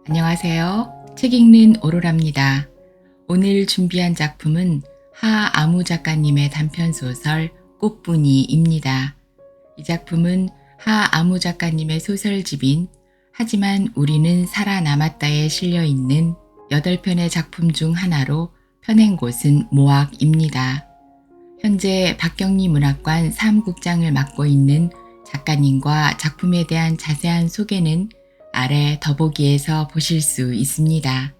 안녕하세요. 책 읽는 오로라입니다. 오늘 준비한 작품은 하아무 작가님의 단편소설 꽃분이입니다. 이 작품은 하아무 작가님의 소설집인 하지만 우리는 살아남았다에 실려있는 8편의 작품 중 하나로 펴낸 곳은 모학입니다. 현재 박경리 문학관 사무국장을 맡고 있는 작가님과 작품에 대한 자세한 소개는 아래 더보기에서 보실 수 있습니다.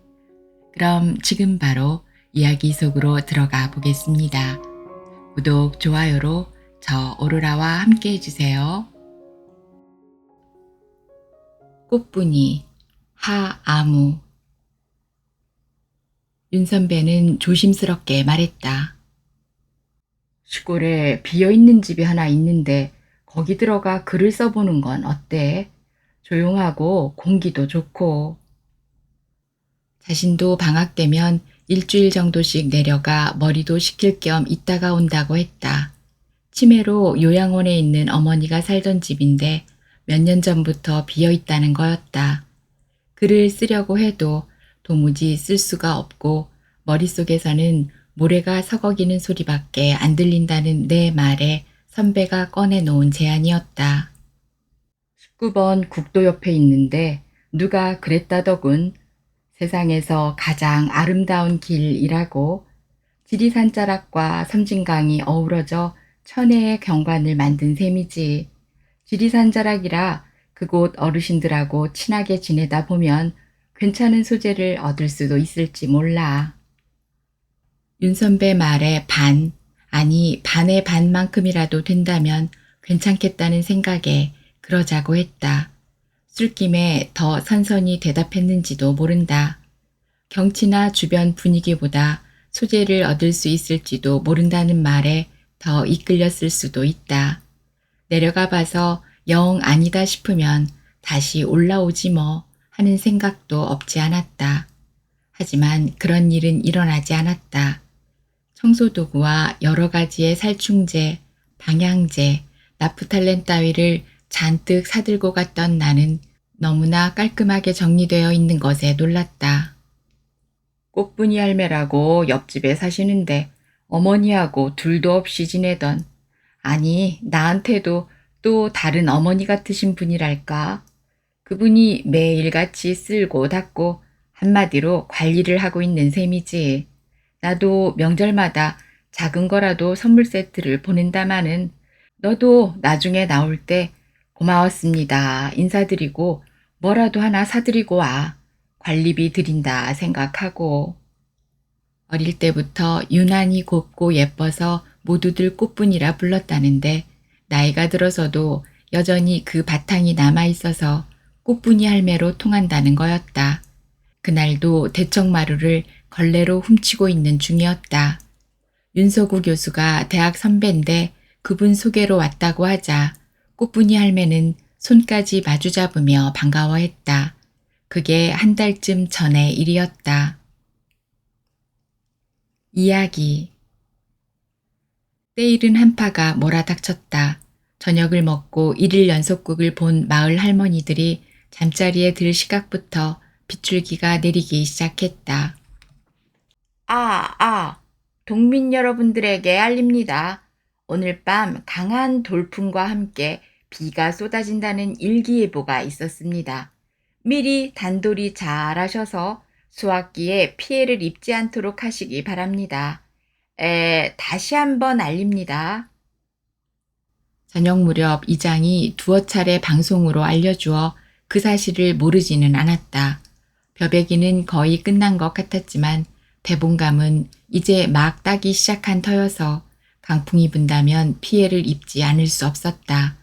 그럼 지금 바로 이야기 속으로 들어가 보겠습니다. 구독, 좋아요로 저 오로라와 함께 해주세요. 꽃분이 하아무. 윤 선배는 조심스럽게 말했다. 시골에 비어있는 집이 하나 있는데 거기 들어가 글을 써보는 건 어때? 조용하고 공기도 좋고. 자신도 방학 되면 일주일 정도씩 내려가 머리도 식힐 겸 있다가 온다고 했다. 치매로 요양원에 있는 어머니가 살던 집인데 몇 년 전부터 비어있다는 거였다. 글을 쓰려고 해도 도무지 쓸 수가 없고 머릿속에서는 모래가 서걱이는 소리밖에 안 들린다는 내 말에 선배가 꺼내놓은 제안이었다. 19번 국도 옆에 있는데 누가 그랬다더군. 세상에서 가장 아름다운 길이라고. 지리산자락과 섬진강이 어우러져 천혜의 경관을 만든 셈이지. 지리산자락이라 그곳 어르신들하고 친하게 지내다 보면 괜찮은 소재를 얻을 수도 있을지 몰라. 윤 선배 말에 반, 아니 반의 반만큼이라도 된다면 괜찮겠다는 생각에 그러자고 했다. 술김에 더 선선히 대답했는지도 모른다. 경치나 주변 분위기보다 소재를 얻을 수 있을지도 모른다는 말에 더 이끌렸을 수도 있다. 내려가 봐서 영 아니다 싶으면 다시 올라오지 뭐 하는 생각도 없지 않았다. 하지만 그런 일은 일어나지 않았다. 청소도구와 여러 가지의 살충제, 방향제, 나프탈렌 따위를 잔뜩 사들고 갔던 나는 너무나 깔끔하게 정리되어 있는 것에 놀랐다. 꽃분이 할매라고 옆집에 사시는데 어머니하고 둘도 없이 지내던, 아니 나한테도 또 다른 어머니 같으신 분이랄까. 그분이 매일같이 쓸고 닦고 한마디로 관리를 하고 있는 셈이지. 나도 명절마다 작은 거라도 선물 세트를 보낸다마는 너도 나중에 나올 때 고마웠습니다 인사드리고 뭐라도 하나 사드리고 와. 관리비 드린다 생각하고. 어릴 때부터 유난히 곱고 예뻐서 모두들 꽃분이라 불렀다는데 나이가 들어서도 여전히 그 바탕이 남아있어서 꽃분이 할매로 통한다는 거였다. 그날도 대청마루를 걸레로 훔치고 있는 중이었다. 윤서구 교수가 대학 선배인데 그분 소개로 왔다고 하자 꽃분이 할매는 손까지 마주잡으며 반가워했다. 그게 한 달쯤 전의 일이었다. 이야기. 때일은 한파가 몰아닥쳤다. 저녁을 먹고 1일 연속극을 본 마을 할머니들이 잠자리에 들 시각부터 빗줄기가 내리기 시작했다. 동민 여러분들에게 알립니다. 오늘 밤 강한 돌풍과 함께 비가 쏟아진다는 일기예보가 있었습니다. 미리 단돌이 잘 하셔서 수학기에 피해를 입지 않도록 하시기 바랍니다. 다시 한번 알립니다. 저녁 무렵 이장이 두어 차례 방송으로 알려주어 그 사실을 모르지는 않았다. 벼베기는 거의 끝난 것 같았지만 대봉감은 이제 막 따기 시작한 터여서 강풍이 분다면 피해를 입지 않을 수 없었다.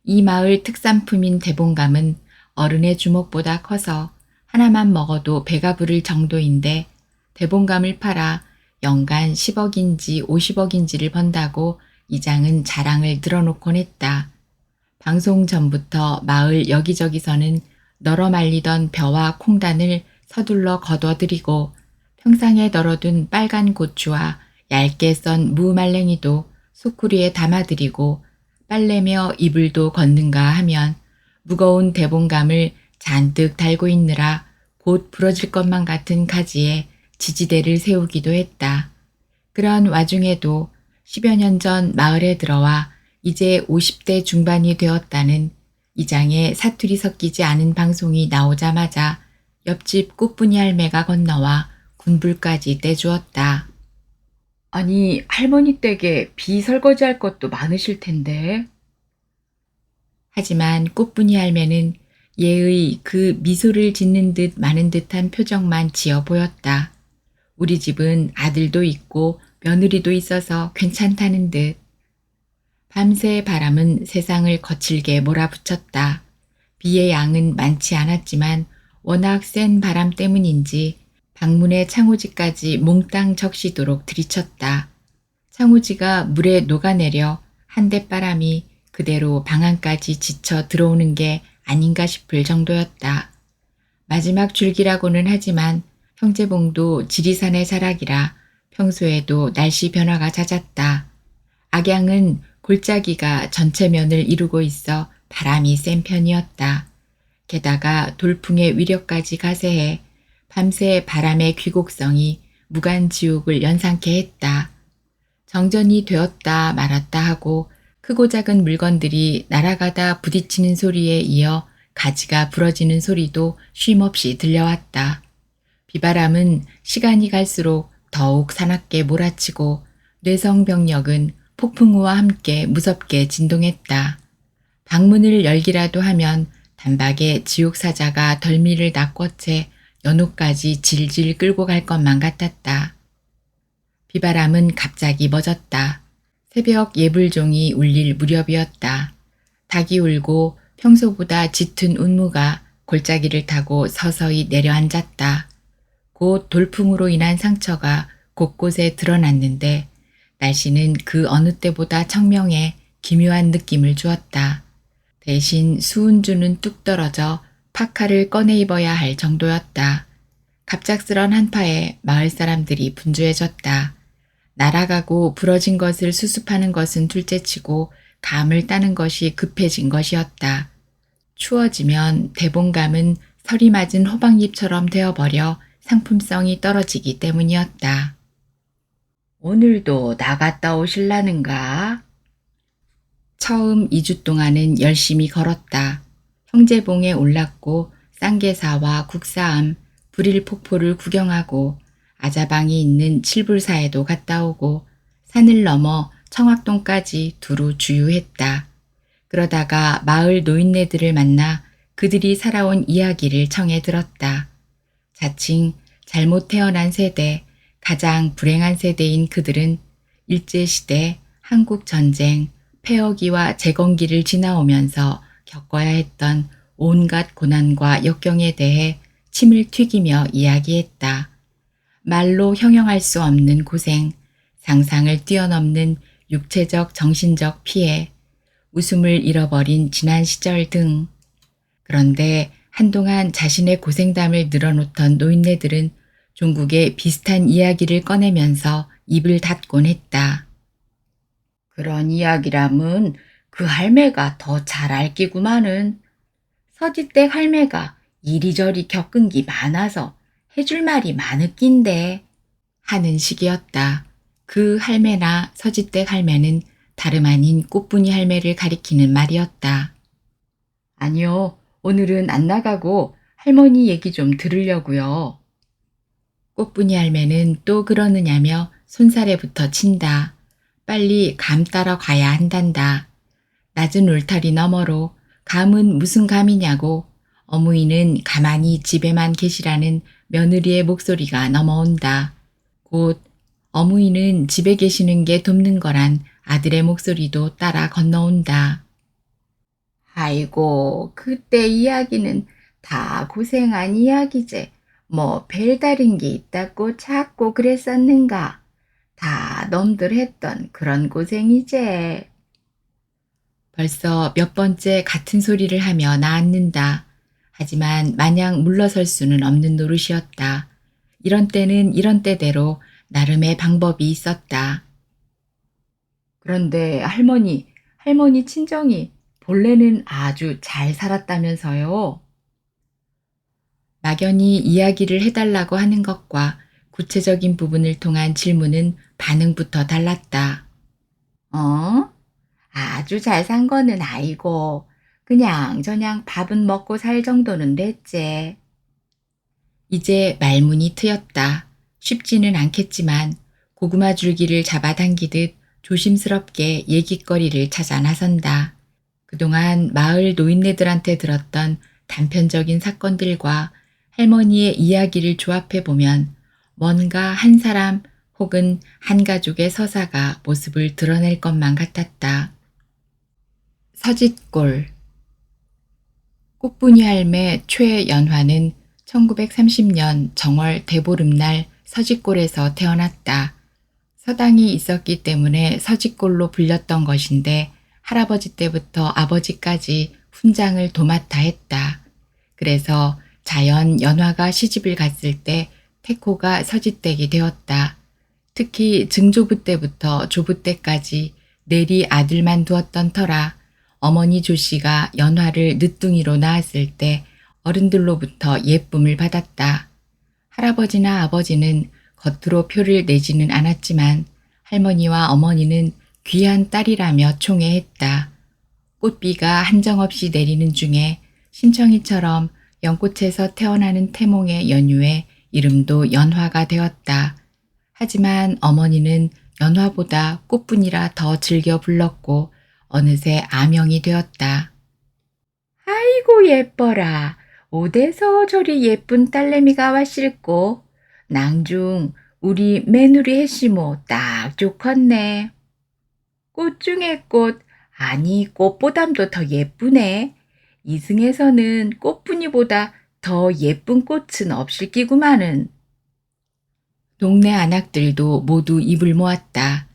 이 마을 특산품인 대봉감은 어른의 주먹보다 커서 하나만 먹어도 배가 부를 정도인데 대봉감을 팔아 연간 10억인지 50억인지를 번다고 이장은 자랑을 늘어놓곤 했다. 방송 전부터 마을 여기저기서는 널어 말리던 벼와 콩단을 서둘러 거둬들이고 평상에 널어둔 빨간 고추와 얇게 썬 무말랭이도 소쿠리에 담아들이고 빨래며 이불도 걷는가 하면 무거운 대봉감을 잔뜩 달고 있느라 곧 부러질 것만 같은 가지에 지지대를 세우기도 했다. 그런 와중에도 10여 년 전 마을에 들어와 이제 50대 중반이 되었다는 이장에 사투리 섞이지 않은 방송이 나오자마자 옆집 꽃분이 할매가 건너와 군불까지 떼주었다. 아니, 할머니 댁에 비설거지할 것도 많으실 텐데. 하지만 꽃분이 할매는 얘의 그 미소를 짓는 듯 마는 듯한 표정만 지어 보였다. 우리 집은 아들도 있고 며느리도 있어서 괜찮다는 듯. 밤새 바람은 세상을 거칠게 몰아붙였다. 비의 양은 많지 않았지만 워낙 센 바람 때문인지 방문의 창호지까지 몽땅 적시도록 들이쳤다. 창호지가 물에 녹아내려 한대바람이 그대로 방 안까지 지쳐 들어오는 게 아닌가 싶을 정도였다. 마지막 줄기라고는 하지만 형제봉도 지리산의 자락이라 평소에도 날씨 변화가 잦았다. 악양은 골짜기가 전체 면을 이루고 있어 바람이 센 편이었다. 게다가 돌풍의 위력까지 가세해 밤새 바람의 귀곡성이 무간지옥을 연상케 했다. 정전이 되었다 말았다 하고 크고 작은 물건들이 날아가다 부딪히는 소리에 이어 가지가 부러지는 소리도 쉼없이 들려왔다. 비바람은 시간이 갈수록 더욱 사납게 몰아치고 뇌성병력은 폭풍우와 함께 무섭게 진동했다. 방문을 열기라도 하면 단박에 지옥사자가 덜미를 낚어 채 연호까지 질질 끌고 갈 것만 같았다. 비바람은 갑자기 멎었다. 새벽 예불종이 울릴 무렵이었다. 닭이 울고 평소보다 짙은 운무가 골짜기를 타고 서서히 내려앉았다. 곧 돌풍으로 인한 상처가 곳곳에 드러났는데 날씨는 그 어느 때보다 청명해 기묘한 느낌을 주었다. 대신 수은주는 뚝 떨어져 파카를 꺼내 입어야 할 정도였다. 갑작스런 한파에 마을 사람들이 분주해졌다. 날아가고 부러진 것을 수습하는 것은 둘째치고 감을 따는 것이 급해진 것이었다. 추워지면 대봉감은 설이 맞은 호박잎처럼 되어버려 상품성이 떨어지기 때문이었다. 오늘도 나갔다 오실라는가? 처음 2주 동안은 열심히 걸었다. 형제봉에 올랐고 쌍계사와 국사암, 불일폭포를 구경하고 아자방이 있는 칠불사에도 갔다 오고 산을 넘어 청학동까지 두루 주유했다. 그러다가 마을 노인네들을 만나 그들이 살아온 이야기를 청해 들었다. 자칭 잘못 태어난 세대, 가장 불행한 세대인 그들은 일제시대, 한국전쟁, 폐허기와 재건기를 지나오면서 겪어야 했던 온갖 고난과 역경에 대해 침을 튀기며 이야기했다. 말로 형용할 수 없는 고생, 상상을 뛰어넘는 육체적 정신적 피해, 웃음을 잃어버린 지난 시절 등. 그런데 한동안 자신의 고생담을 늘어놓던 노인네들은 종국에 비슷한 이야기를 꺼내면서 입을 닫곤 했다. 그런 이야기라면 그 할매가 더 잘 알기구만은. 서지댁 할매가 이리저리 겪은 게 많아서 해줄 말이 많을긴데 하는 식이었다. 그 할매나 서지댁 할매는 다름 아닌 꽃분이 할매를 가리키는 말이었다. 아니요, 오늘은 안 나가고 할머니 얘기 좀 들으려고요. 꽃분이 할매는 또 그러느냐며 손살에부터 친다. 빨리 감 따러 가야 한단다. 낮은 울타리 너머로 감은 무슨 감이냐고 어무이는 가만히 집에만 계시라는 며느리의 목소리가 넘어온다. 곧 어무이는 집에 계시는 게 돕는 거란 아들의 목소리도 따라 건너온다. 아이고, 그때 이야기는 다 고생한 이야기제. 뭐 별다른 게 있다고 자꾸 그랬었는가. 다 놈들 했던 그런 고생이제. 벌써 몇 번째 같은 소리를 하며 나앉는다. 하지만 마냥 물러설 수는 없는 노릇이었다. 이런 때는 이런 때대로 나름의 방법이 있었다. 그런데 할머니 친정이 본래는 아주 잘 살았다면서요. 막연히 이야기를 해달라고 하는 것과 구체적인 부분을 통한 질문은 반응부터 달랐다. 어? 아주 잘 산 거는 아니고 그냥 저냥 밥은 먹고 살 정도는 됐지. 이제 말문이 트였다. 쉽지는 않겠지만 고구마 줄기를 잡아당기듯 조심스럽게 얘기거리를 찾아 나선다. 그동안 마을 노인네들한테 들었던 단편적인 사건들과 할머니의 이야기를 조합해 보면 뭔가 한 사람 혹은 한 가족의 서사가 모습을 드러낼 것만 같았다. 서짓골. 꽃분이 할매 최연화는 1930년 정월 대보름날 서짓골에서 태어났다. 서당이 있었기 때문에 서짓골로 불렸던 것인데 할아버지 때부터 아버지까지 훈장을 도맡아 했다. 그래서 자연 연화가 시집을 갔을 때 태코가 서짓댁이 되었다. 특히 증조부 때부터 조부 때까지 내리 아들만 두었던 터라 어머니 조씨가 연화를 늦둥이로 낳았을 때 어른들로부터 예쁨을 받았다. 할아버지나 아버지는 겉으로 표를 내지는 않았지만 할머니와 어머니는 귀한 딸이라며 총애했다. 꽃비가 한정없이 내리는 중에 신청이처럼 연꽃에서 태어나는 태몽의 연유에 이름도 연화가 되었다. 하지만 어머니는 연화보다 꽃분이라 더 즐겨 불렀고 어느새 아명이 되었다. 아이고 예뻐라. 어디서 저리 예쁜 딸내미가 왔실꼬. 낭중 우리 며느리 해시모 딱 좋겠네. 꽃 중에 꽃, 아니 꽃보담도 더 예쁘네. 이승에서는 꽃분이보다 더 예쁜 꽃은 없을 끼구마는. 동네 안악들도 모두 입을 모았다.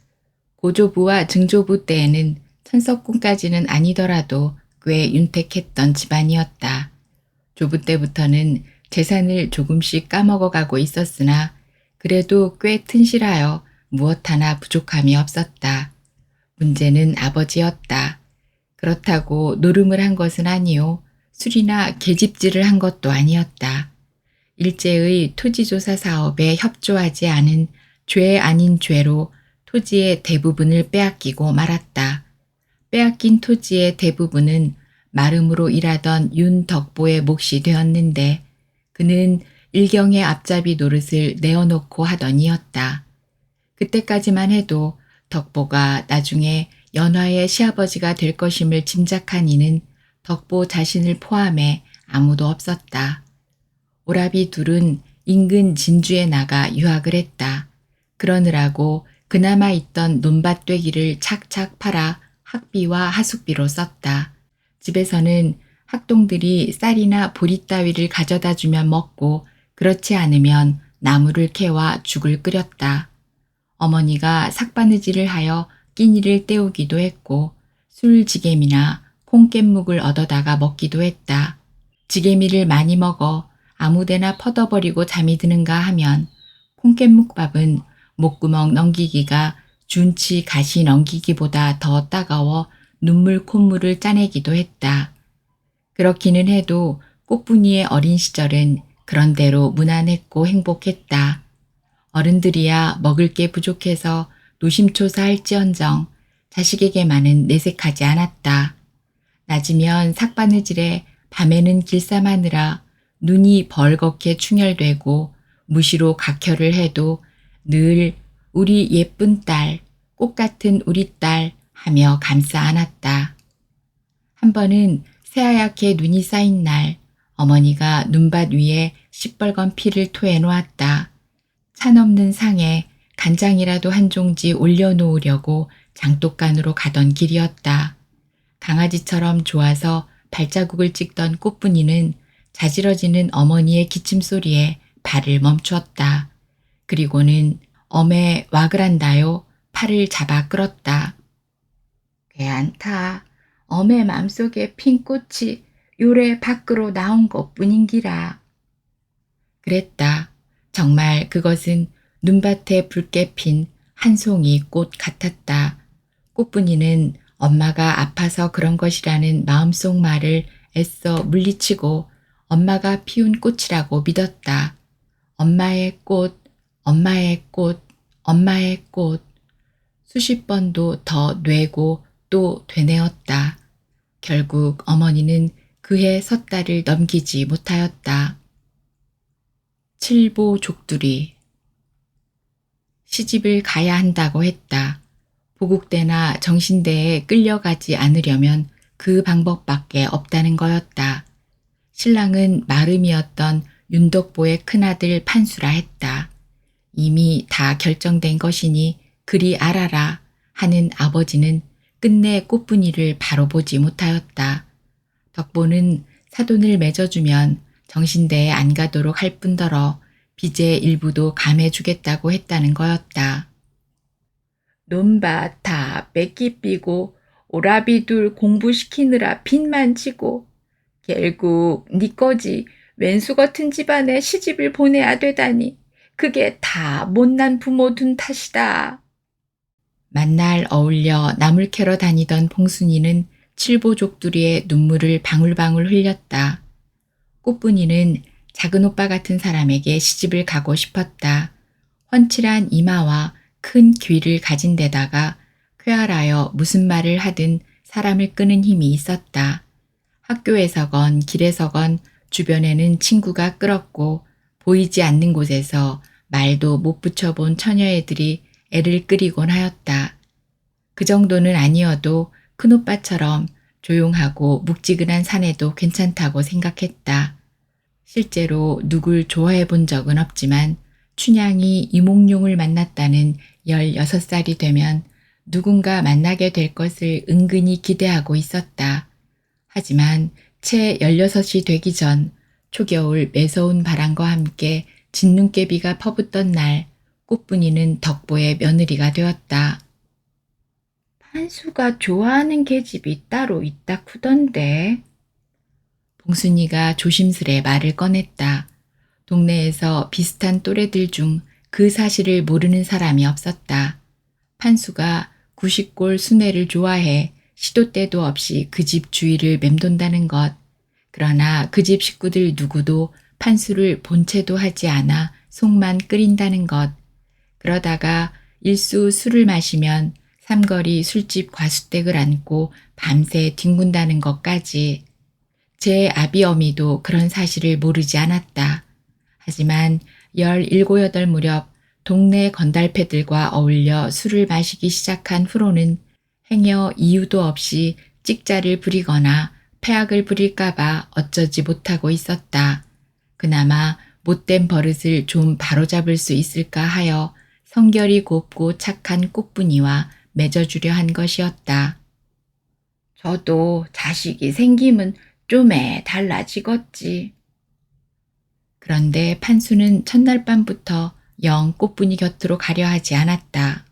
고조부와 증조부 때에는 천석궁까지는 아니더라도 꽤 윤택했던 집안이었다. 조부 때부터는 재산을 조금씩 까먹어가고 있었으나 그래도 꽤 튼실하여 무엇 하나 부족함이 없었다. 문제는 아버지였다. 그렇다고 노름을 한 것은 아니요. 술이나 계집질을 한 것도 아니었다. 일제의 토지조사 사업에 협조하지 않은 죄 아닌 죄로 토지의 대부분을 빼앗기고 말았다. 빼앗긴 토지의 대부분은 마름으로 일하던 윤덕보의 몫이 되었는데 그는 일경의 앞잡이 노릇을 내어놓고 하더니였다. 그때까지만 해도 덕보가 나중에 연화의 시아버지가 될 것임을 짐작한 이는 덕보 자신을 포함해 아무도 없었다. 오라비 둘은 인근 진주에 나가 유학을 했다. 그러느라고 그나마 있던 논밭되기를 착착 팔아 학비와 하숙비로 썼다. 집에서는 학동들이 쌀이나 보리 따위를 가져다 주면 먹고 그렇지 않으면 나무를 캐와 죽을 끓였다. 어머니가 삭바느질을 하여 끼니를 때우기도 했고 술지개미나 콩깻묵을 얻어다가 먹기도 했다. 지개미를 많이 먹어 아무데나 퍼둬버리고 잠이 드는가 하면 콩깻묵밥은 목구멍 넘기기가 준치 가시 넘기기보다 더 따가워 눈물 콧물을 짜내기도 했다. 그렇기는 해도 꽃분이의 어린 시절은 그런대로 무난했고 행복했다. 어른들이야 먹을 게 부족해서 노심초사할지언정 자식에게만은 내색하지 않았다. 낮이면 삭바느질에 밤에는 길쌈하느라 눈이 벌겋게 충혈되고 무시로 각혈을 해도 늘 우리 예쁜 딸, 꽃 같은 우리 딸 하며 감싸 안았다. 한 번은 새하얗게 눈이 쌓인 날 어머니가 눈밭 위에 시뻘건 피를 토해 놓았다. 찬없는 상에 간장이라도 한 종지 올려놓으려고 장독간으로 가던 길이었다. 강아지처럼 좋아서 발자국을 찍던 꽃분이는 자지러지는 어머니의 기침소리에 발을 멈추었다. 그리고는 엄에 와그란다요 팔을 잡아 끌었다. 괜찮다. 엄의 맘속에 핀 꽃이 요래 밖으로 나온 것뿐인기라. 그랬다. 정말 그것은 눈밭에 붉게 핀 한 송이 꽃 같았다. 꽃분이는 엄마가 아파서 그런 것이라는 마음속 말을 애써 물리치고 엄마가 피운 꽃이라고 믿었다. 엄마의 꽃, 엄마의 꽃, 엄마의 꽃. 수십 번도 더 뇌고 또 되뇌었다. 결국 어머니는 그해 섣달을 넘기지 못하였다. 칠보족두리. 시집을 가야 한다고 했다. 보국대나 정신대에 끌려가지 않으려면 그 방법밖에 없다는 거였다. 신랑은 마름이었던 윤덕보의 큰아들 판수라 했다. 이미 다 결정된 것이니 그리 알아라 하는 아버지는 끝내 꽃분이를 바로 보지 못하였다. 덕보는 사돈을 맺어주면 정신대에 안 가도록 할 뿐더러 빚의 일부도 감해주겠다고 했다는 거였다. 논밭 다 뺏기삐고 오라비둘 공부시키느라 빚만 지고 결국 네 거지 왼수 같은 집안에 시집을 보내야 되다니 그게 다 못난 부모 둔 탓이다. 만날 어울려 나물 캐러 다니던 봉순이는 칠보족두리의 눈물을 방울방울 흘렸다. 꽃분이는 작은 오빠 같은 사람에게 시집을 가고 싶었다. 훤칠한 이마와 큰 귀를 가진 데다가 쾌활하여 무슨 말을 하든 사람을 끄는 힘이 있었다. 학교에서건 길에서건 주변에는 친구가 끌었고 보이지 않는 곳에서 말도 못 붙여본 처녀애들이 애를 끓이곤 하였다. 그 정도는 아니어도 큰오빠처럼 조용하고 묵지근한 사내도 괜찮다고 생각했다. 실제로 누굴 좋아해 본 적은 없지만 춘향이 이몽룡을 만났다는 16살이 되면 누군가 만나게 될 것을 은근히 기대하고 있었다. 하지만 채 16이 되기 전 초겨울 매서운 바람과 함께 진눈깨비가 퍼붓던 날 꽃분이는 덕보의 며느리가 되었다. 판수가 좋아하는 계집이 따로 있다 쿠던데. 봉순이가 조심스레 말을 꺼냈다. 동네에서 비슷한 또래들 중 그 사실을 모르는 사람이 없었다. 판수가 구식골 순애를 좋아해 시도 때도 없이 그 집 주위를 맴돈다는 것. 그러나 그 집 식구들 누구도 판수를 본체도 하지 않아 속만 끓인다는 것. 그러다가 일수 술을 마시면 삼거리 술집 과수댁을 앉고 밤새 뒹군다는 것까지. 제 아비 어미도 그런 사실을 모르지 않았다. 하지만 17, 8 무렵 동네 건달패들과 어울려 술을 마시기 시작한 후로는 행여 이유도 없이 찍자를 부리거나 패악을 부릴까봐 어쩌지 못하고 있었다. 그나마 못된 버릇을 좀 바로잡을 수 있을까 하여 성결이 곱고 착한 꽃분이와 맺어주려 한 것이었다. 저도 자식이 생기면 좀에 달라지겠지. 그런데 판수는 첫날 밤부터 영 꽃분이 곁으로 가려 하지 않았다.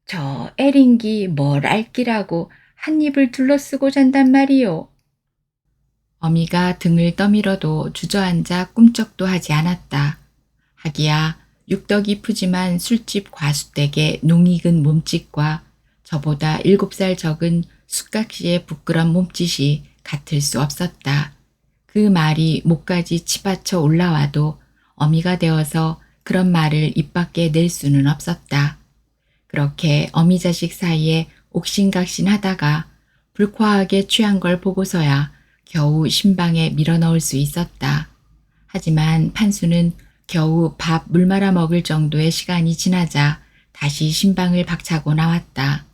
저 애린기 뭘 알기라고 한 입을 둘러쓰고 잔단 말이오. 어미가 등을 떠밀어도 주저앉아 꿈쩍도 하지 않았다. 하기야 육덕이 푸짐한 술집 과수댁의 농익은 몸짓과 저보다 7살 적은 숙각씨의 부끄러운 몸짓이 같을 수 없었다. 그 말이 목까지 치받쳐 올라와도 어미가 되어서 그런 말을 입 밖에 낼 수는 없었다. 그렇게 어미 자식 사이에 옥신각신하다가 불쾌하게 취한 걸 보고서야 겨우 신방에 밀어넣을 수 있었다. 하지만 판수는 겨우 밥 물 말아 먹을 정도의 시간이 지나자 다시 신방을 박차고 나왔다.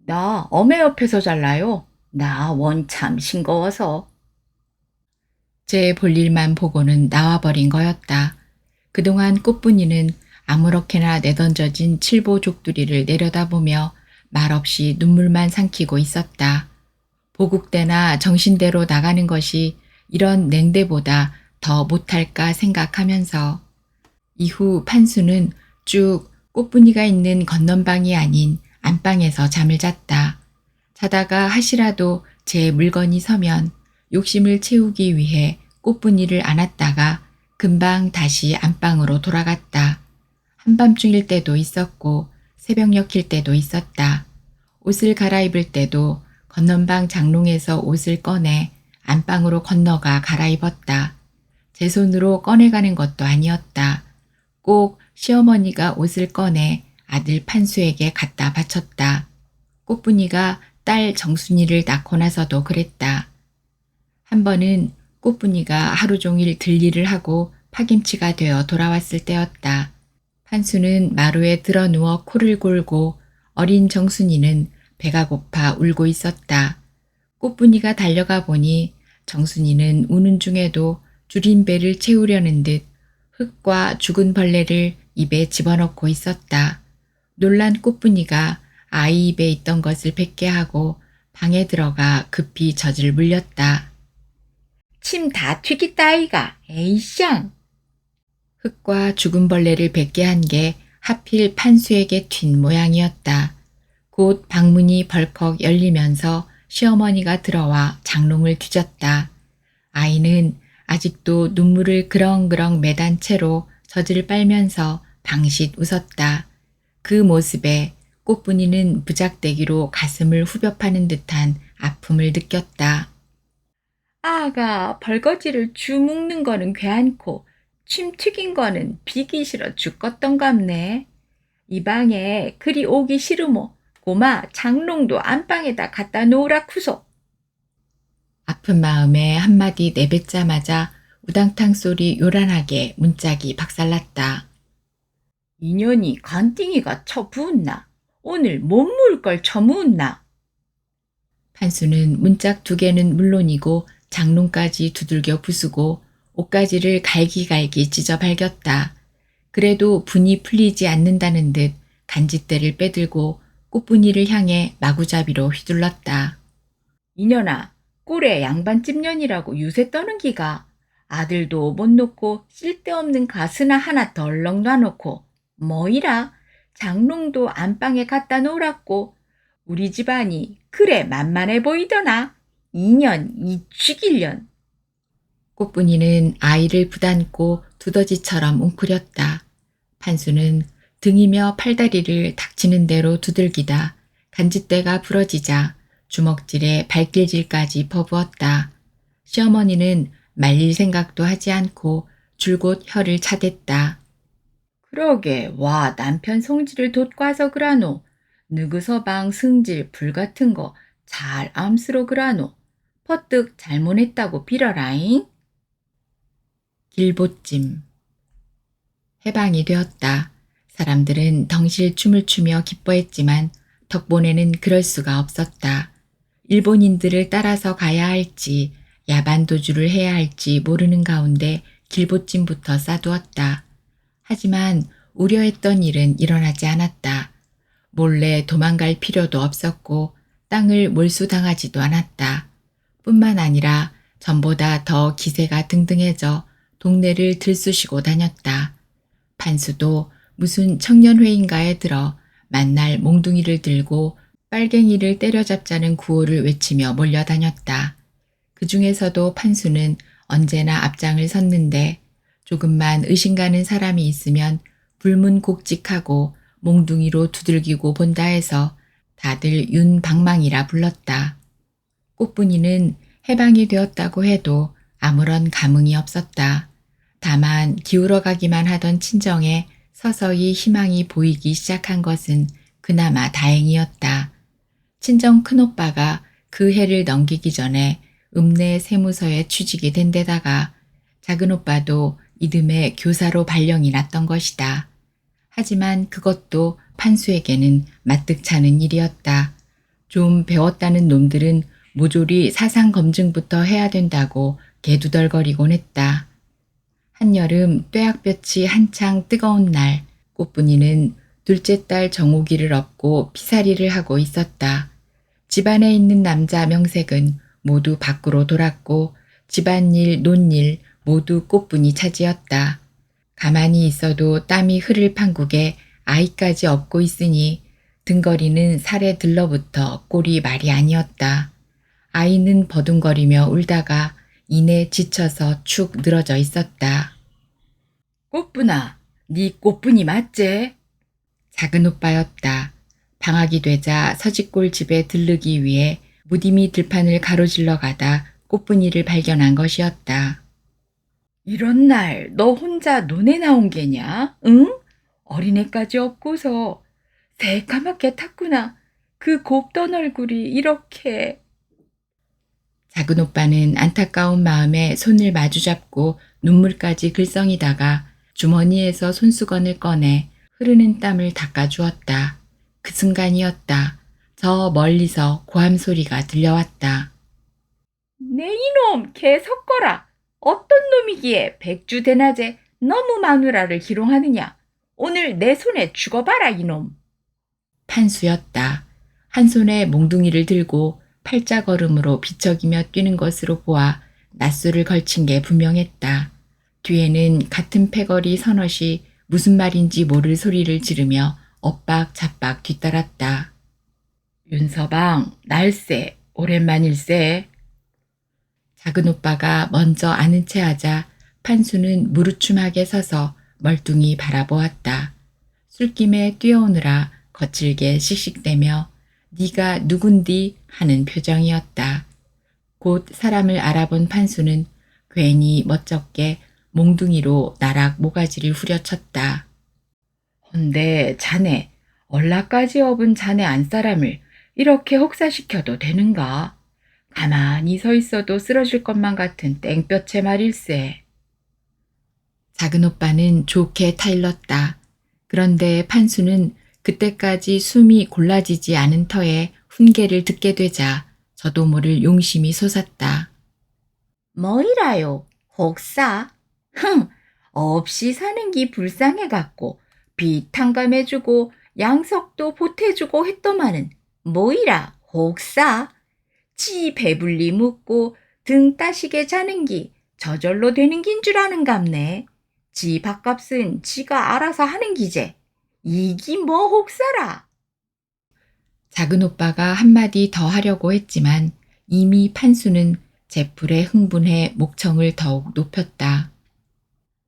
나 어메 옆에서 잘라요. 나 원참 싱거워서. 제 볼일만 보고는 나와버린 거였다. 그동안 꽃분이는 아무렇게나 내던져진 칠보족두리를 내려다보며 말없이 눈물만 삼키고 있었다. 보국대나 정신대로 나가는 것이 이런 냉대보다 더 못할까 생각하면서 이후 판수는 쭉 꽃분이가 있는 건넌방이 아닌 안방에서 잠을 잤다. 자다가 하시라도 제 물건이 서면 욕심을 채우기 위해 꽃분이를 안았다가 금방 다시 안방으로 돌아갔다. 한밤중일 때도 있었고 새벽녘일 때도 있었다. 옷을 갈아입을 때도 건넌방 장롱에서 옷을 꺼내 안방으로 건너가 갈아입었다. 제 손으로 꺼내가는 것도 아니었다. 꼭 시어머니가 옷을 꺼내 아들 판수에게 갖다 바쳤다. 꽃분이가 딸 정순이를 낳고 나서도 그랬다. 한 번은 꽃분이가 하루 종일 들일을 하고 파김치가 되어 돌아왔을 때였다. 판수는 마루에 드러누워 코를 골고 어린 정순이는 배가 고파 울고 있었다. 꽃분이가 달려가 보니 정순이는 우는 중에도 줄인 배를 채우려는 듯 흙과 죽은 벌레를 입에 집어넣고 있었다. 놀란 꽃분이가 아이 입에 있던 것을 뱉게 하고 방에 들어가 급히 젖을 물렸다. 침 다 튀겼다 아이가. 에이쌍. 흙과 죽은 벌레를 뱉게 한 게 하필 판수에게 튄 모양이었다. 곧 방문이 벌컥 열리면서 시어머니가 들어와 장롱을 뒤졌다. 아이는 아직도 눈물을 그렁그렁 매단 채로 젖을 빨면서 방싯 웃었다. 그 모습에 꽃분이는 부작대기로 가슴을 후벼 파는 듯한 아픔을 느꼈다. 아가 벌거지를 주먹는 거는 괜찮고 침 튀긴 거는 비기 싫어 죽겠던갑네. 이 방에 그리 오기 싫으모 고마 장롱도 안방에다 갖다 놓으라쿠소. 아픈 마음에 한마디 내뱉자마자 우당탕 소리 요란하게 문짝이 박살났다. 인연이 간띵이가 쳐부었나? 오늘 못 물 걸 처무었나? 판수는 문짝 2개는 물론이고 장롱까지 두들겨 부수고 옷가지를 갈기갈기 찢어 발겼다. 그래도 분이 풀리지 않는다는 듯 간짓대를 빼들고 꽃분이를 향해 마구잡이로 휘둘렀다. 이년아, 꼴에 양반집년이라고 유세 떠는 기가 아들도 못 놓고 쓸데없는 가스나 하나 덜렁 놔놓고 뭐이라 장롱도 안방에 갖다 놓으라고 우리 집안이 그래 만만해 보이더나. 2년 이 죽일년. 꽃분이는 아이를 부담고 두더지처럼 웅크렸다. 판수는 등이며 팔다리를 닥치는 대로 두들기다 간짓대가 부러지자 주먹질에 발길질까지 퍼부었다. 시어머니는 말릴 생각도 하지 않고 줄곧 혀를 차댔다. 그러게 와 남편 성질을 돋과서 그라노. 느그서방 승질 불같은 거 잘 암스러 그라노. 퍼뜩 잘못했다고 빌어라잉. 길보찜. 해방이 되었다. 사람들은 덩실 춤을 추며 기뻐했지만 덕본에는 그럴 수가 없었다. 일본인들을 따라서 가야 할지 야반도주를 해야 할지 모르는 가운데 길보찜부터 싸두었다. 하지만 우려했던 일은 일어나지 않았다. 몰래 도망갈 필요도 없었고 땅을 몰수당하지도 않았다. 뿐만 아니라 전보다 더 기세가 등등해져 동네를 들쑤시고 다녔다. 판수도 무슨 청년회인가에 들어 만날 몽둥이를 들고 빨갱이를 때려잡자는 구호를 외치며 몰려다녔다. 그 중에서도 판수는 언제나 앞장을 섰는데 조금만 의심가는 사람이 있으면 불문곡직하고 몽둥이로 두들기고 본다 해서 다들 윤방망이라 불렀다. 꽃분이는 해방이 되었다고 해도 아무런 감흥이 없었다. 다만 기울어가기만 하던 친정에 서서히 희망이 보이기 시작한 것은 그나마 다행이었다. 친정 큰오빠가 그 해를 넘기기 전에 읍내 세무서에 취직이 된 데다가 작은오빠도 이듬해 교사로 발령이 났던 것이다. 하지만 그것도 판수에게는 마뜩찮은 일이었다. 좀 배웠다는 놈들은 모조리 사상검증부터 해야 된다고 개두덜거리곤 했다. 한여름 뙤약볕이 한창 뜨거운 날 꽃분이는 둘째 딸 정옥이를 업고 피살이를 하고 있었다. 집안에 있는 남자 명색은 모두 밖으로 돌았고 집안일, 논일 모두 꽃분이 차지였다. 가만히 있어도 땀이 흐를 판국에 아이까지 업고 있으니 등거리는 살에 들러붙어 꼴이 말이 아니었다. 아이는 버둥거리며 울다가 이내 지쳐서 축 늘어져 있었다. 꽃분아, 네 꽃분이 맞제? 작은 오빠였다. 방학이 되자 서지골 집에 들르기 위해 무디미 들판을 가로질러 가다 꽃분이를 발견한 것이었다. 이런 날 너 혼자 논에 나온 게냐? 응? 어린애까지 없고서 새까맣게 탔구나. 그 곱던 얼굴이 이렇게. 작은 오빠는 안타까운 마음에 손을 마주잡고 눈물까지 글썽이다가 주머니에서 손수건을 꺼내 흐르는 땀을 닦아주었다. 그 순간이었다. 저 멀리서 고함 소리가 들려왔다. 내 이놈 개 섞어라. 어떤 놈이기에 백주대낮에 너무 마누라를 희롱하느냐. 오늘 내 손에 죽어봐라 이놈. 판수였다. 한 손에 몽둥이를 들고 팔자걸음으로 비척이며 뛰는 것으로 보아 낯수를 걸친 게 분명했다. 뒤에는 같은 패거리 서넛이 무슨 말인지 모를 소리를 지르며 엇박자박 뒤따랐다. 윤서방, 날쌔, 오랜만일세. 작은 오빠가 먼저 아는 체 하자 판수는 무르춤하게 서서 멀뚱히 바라보았다. 술김에 뛰어오느라 거칠게 씩씩대며 네가 누군디 하는 표정이었다. 곧 사람을 알아본 판수는 괜히 멋쩍게 몽둥이로 나락 모가지를 후려쳤다. 헌데 자네, 얼라까지 업은 자네 안사람을 이렇게 혹사시켜도 되는가? 가만히 서 있어도 쓰러질 것만 같은 땡볕에 말일세. 작은 오빠는 좋게 타일렀다. 그런데 판수는 그때까지 숨이 골라지지 않은 터에 훈계를 듣게 되자 저도 모를 용심이 솟았다. 뭐이라요? 혹사? 흥! 없이 사는 기 불쌍해갖고 빚 탕감해주고 양석도 보태주고 했더만은 뭐이라 혹사? 지 배불리 묻고 등 따시게 자는 기 저절로 되는 긴 줄 아는갑네. 지 밥값은 지가 알아서 하는 기제. 이기 뭐 혹사라. 작은 오빠가 한마디 더 하려고 했지만 이미 판수는 제풀에 흥분해 목청을 더욱 높였다.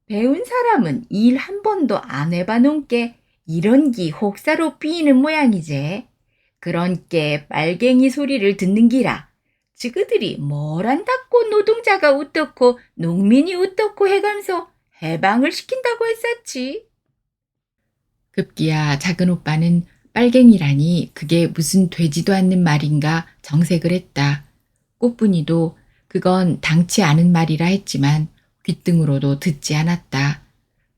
배운 사람은 일 한 번도 안 해봐 놓게 이런 기 혹사로 삐이는 모양이제. 그런께 빨갱이 소리를 듣는 기라. 지그들이 뭘 안다고 노동자가 어떻고 농민이 어떻고 해감서 해방을 시킨다고 했었지. 급기야 작은 오빠는 빨갱이라니 그게 무슨 되지도 않는 말인가 정색을 했다. 꽃분이도 그건 당치 않은 말이라 했지만 귓등으로도 듣지 않았다.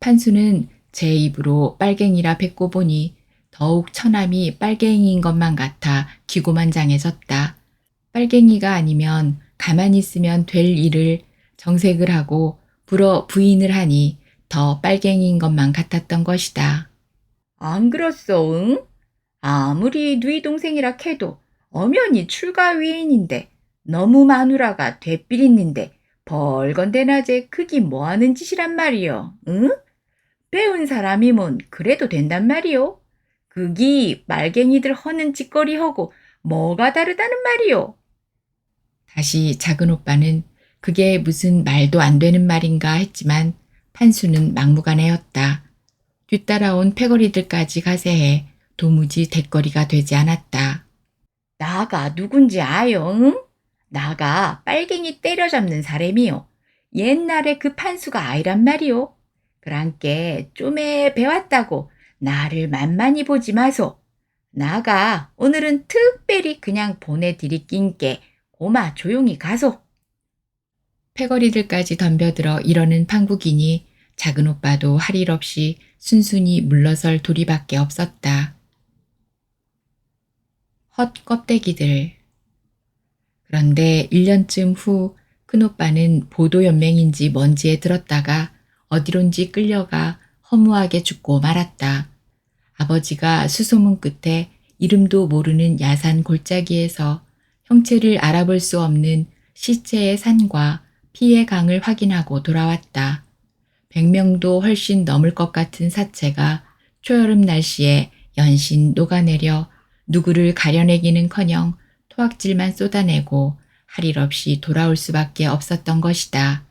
판수는 제 입으로 빨갱이라 뱉고 보니 더욱 처남이 빨갱이인 것만 같아 기고만장해졌다. 빨갱이가 아니면 가만히 있으면 될 일을 정색을 하고 불어 부인을 하니 더 빨갱이인 것만 같았던 것이다. 안 그렇소, 응? 아무리 누이 동생이라 해도 엄연히 출가 위인인데 너무 마누라가 되삘있는데 벌건대 낮에 그기 뭐하는 짓이란 말이여, 응? 배운 사람이면 그래도 된단 말이오. 그기 말갱이들 허는 짓거리 하고 뭐가 다르다는 말이오. 다시 작은 오빠는 그게 무슨 말도 안 되는 말인가 했지만 판수는 막무가내였다. 뒤따라온 패거리들까지 가세해 도무지 대거리가 되지 않았다. 나가 누군지 아요, 응? 나가 빨갱이 때려잡는 사람이요. 옛날에 그 판수가 아이란 말이오. 그랑께 좀에 배웠다고 나를 만만히 보지 마소. 나가 오늘은 특별히 그냥 보내드리낀께 고마 조용히 가소. 패거리들까지 덤벼들어 이러는 판국이니 작은 오빠도 할 일 없이 순순히 물러설 도리밖에 없었다. 헛 껍데기들. 그런데 1년쯤 후 큰오빠는 보도연맹인지 뭔지에 들었다가 어디론지 끌려가 허무하게 죽고 말았다. 아버지가 수소문 끝에 이름도 모르는 야산 골짜기에서 형체를 알아볼 수 없는 시체의 산과 피의 강을 확인하고 돌아왔다. 100명도 훨씬 넘을 것 같은 사체가 초여름 날씨에 연신 녹아내려 누구를 가려내기는커녕 토악질만 쏟아내고 할 일 없이 돌아올 수밖에 없었던 것이다.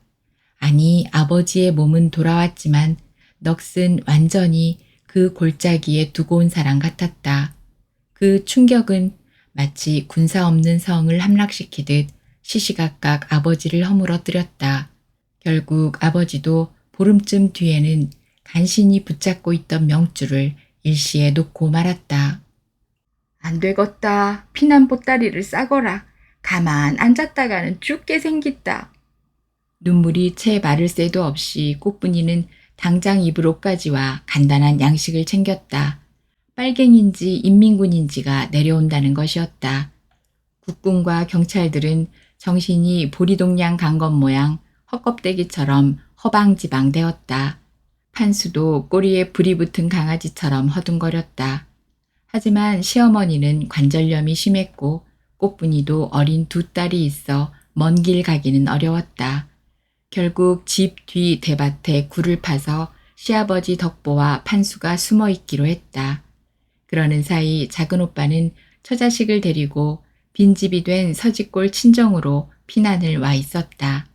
아니 아버지의 몸은 돌아왔지만 넋은 완전히 그 골짜기에 두고 온 사람 같았다. 그 충격은 마치 군사 없는 성을 함락시키듯 시시각각 아버지를 허물어뜨렸다. 결국 아버지도 보름쯤 뒤에는 간신히 붙잡고 있던 명줄을 일시에 놓고 말았다. 안 되겠다. 피난 보따리를 싸거라. 가만 앉았다가는 죽게 생겼다. 눈물이 채 마를 새도 없이 꽃분이는 당장 입을 옷가지와 간단한 양식을 챙겼다. 빨갱인지 인민군인지가 내려온다는 것이었다. 국군과 경찰들은 정신이 보리동양 간 것 모양 헛껍데기처럼 허방지방되었다. 판수도 꼬리에 불이 붙은 강아지처럼 허둥거렸다. 하지만 시어머니는 관절염이 심했고 꽃분이도 어린 두 딸이 있어 먼 길 가기는 어려웠다. 결국 집 뒤 대밭에 굴을 파서 시아버지 덕보와 판수가 숨어 있기로 했다. 그러는 사이 작은 오빠는 처자식을 데리고 빈집이 된 서지골 친정으로 피난을 와 있었다.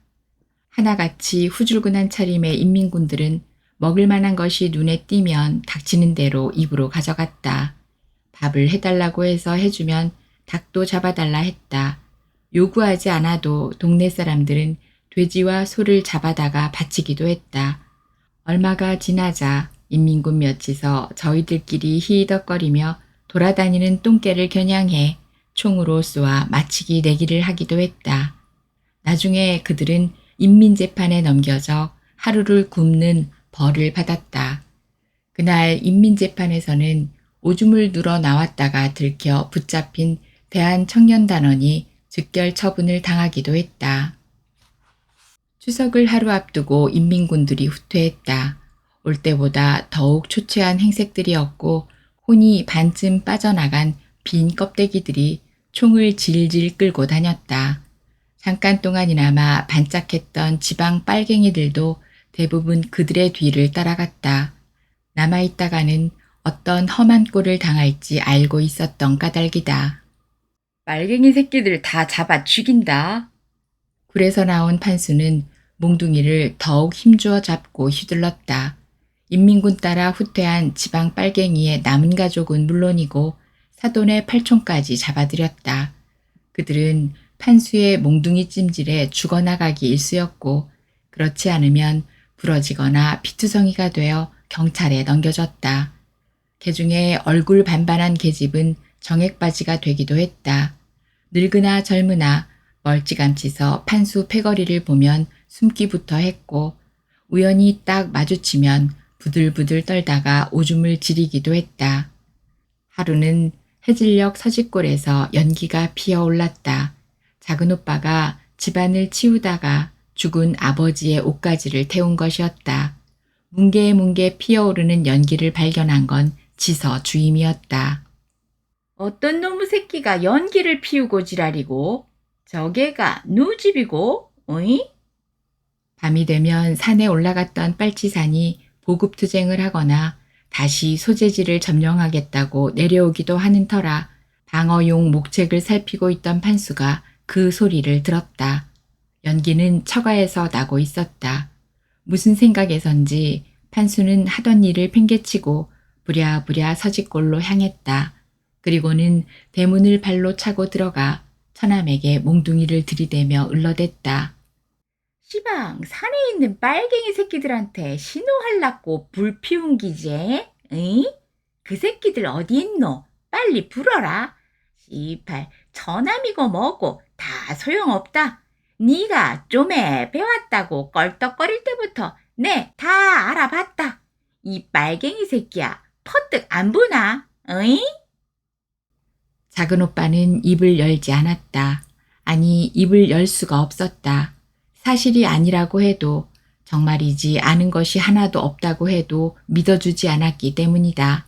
하나같이 후줄근한 차림의 인민군들은 먹을 만한 것이 눈에 띄면 닥치는 대로 입으로 가져갔다. 밥을 해달라고 해서 해주면 닭도 잡아달라 했다. 요구하지 않아도 동네 사람들은 돼지와 소를 잡아다가 바치기도 했다. 얼마가 지나자 인민군 몇이서 저희들끼리 히히덕거리며 돌아다니는 똥개를 겨냥해 총으로 쏘아 마치기 내기를 하기도 했다. 나중에 그들은 인민재판에 넘겨져 하루를 굶는 벌을 받았다. 그날 인민재판에서는 오줌을 누러 나왔다가 들켜 붙잡힌 대한청년단원이 즉결 처분을 당하기도 했다. 추석을 하루 앞두고 인민군들이 후퇴했다. 올 때보다 더욱 초췌한 행색들이었고 혼이 반쯤 빠져나간 빈 껍데기들이 총을 질질 끌고 다녔다. 잠깐 동안이나마 반짝했던 지방 빨갱이들도 대부분 그들의 뒤를 따라갔다. 남아있다가는 어떤 험한 꼴을 당할지 알고 있었던 까닭이다. 빨갱이 새끼들 다 잡아 죽인다. 굴에서 나온 판수는 몽둥이를 더욱 힘주어 잡고 휘둘렀다. 인민군 따라 후퇴한 지방 빨갱이의 남은 가족은 물론이고 사돈의 팔촌까지 잡아들였다. 그들은 판수의 몽둥이 찜질에 죽어나가기 일쑤였고 그렇지 않으면 부러지거나 피투성이가 되어 경찰에 넘겨졌다. 개중에 얼굴 반반한 계집은 정액바지가 되기도 했다. 늙으나 젊으나 멀찌감치서 판수 패거리를 보면 숨기부터 했고 우연히 딱 마주치면 부들부들 떨다가 오줌을 지리기도 했다. 하루는 해질녘 서짓골에서 연기가 피어올랐다. 작은 오빠가 집안을 치우다가 죽은 아버지의 옷가지를 태운 것이었다. 뭉게뭉게 피어오르는 연기를 발견한 건 지서 주임이었다. 어떤 놈의 새끼가 연기를 피우고 지랄이고 저게가 누 집이고 어이? 밤이 되면 산에 올라갔던 빨치산이 보급투쟁을 하거나 다시 소재지를 점령하겠다고 내려오기도 하는 터라 방어용 목책을 살피고 있던 판수가 그 소리를 들었다. 연기는 처가에서 나고 있었다. 무슨 생각에선지 판수는 하던 일을 팽개치고 부랴부랴 서짓골로 향했다. 그리고는 대문을 발로 차고 들어가 처남에게 몽둥이를 들이대며 을러댔다. 시방 산에 있는 빨갱이 새끼들한테 신호하려고 불 피운 기제? 응? 그 새끼들 어디 있노? 빨리 불어라. 씨발 처남이고 뭐고 다 소용없다. 네가 좀에 배웠다고 껄떡거릴 때부터 내 다 알아봤다. 이 빨갱이 새끼야 퍼뜩 안 부나? 어이? 작은 오빠는 입을 열지 않았다. 아니 입을 열 수가 없었다. 사실이 아니라고 해도 정말이지 아는 것이 하나도 없다고 해도 믿어주지 않았기 때문이다.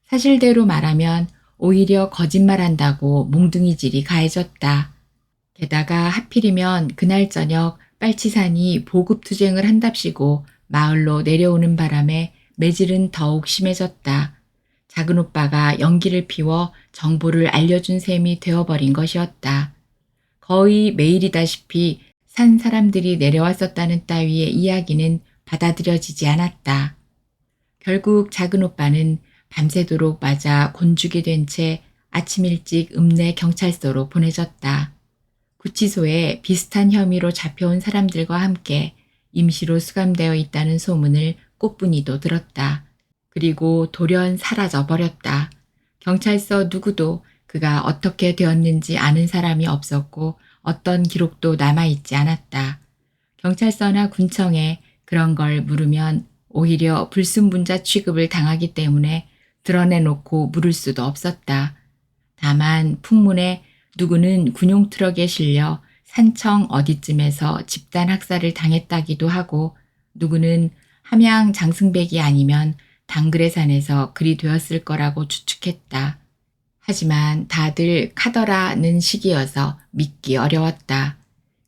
사실대로 말하면 오히려 거짓말한다고 몽둥이질이 가해졌다. 게다가 하필이면 그날 저녁 빨치산이 보급투쟁을 한답시고 마을로 내려오는 바람에 매질은 더욱 심해졌다. 작은 오빠가 연기를 피워 정보를 알려준 셈이 되어버린 것이었다. 거의 매일이다시피 산 사람들이 내려왔었다는 따위의 이야기는 받아들여지지 않았다. 결국 작은 오빠는 밤새도록 맞아 곤죽이 된 채 아침 일찍 읍내 경찰서로 보내졌다. 구치소에 비슷한 혐의로 잡혀온 사람들과 함께 임시로 수감되어 있다는 소문을 꽃분이도 들었다. 그리고 돌연 사라져 버렸다. 경찰서 누구도 그가 어떻게 되었는지 아는 사람이 없었고 어떤 기록도 남아있지 않았다. 경찰서나 군청에 그런 걸 물으면 오히려 불순분자 취급을 당하기 때문에 드러내놓고 물을 수도 없었다. 다만 풍문에 누구는 군용 트럭에 실려 산청 어디쯤에서 집단 학살을 당했다기도 하고 누구는 함양 장승백이 아니면 당그레산에서 그리 되었을 거라고 추측했다. 하지만 다들 카더라는 시기여서 믿기 어려웠다.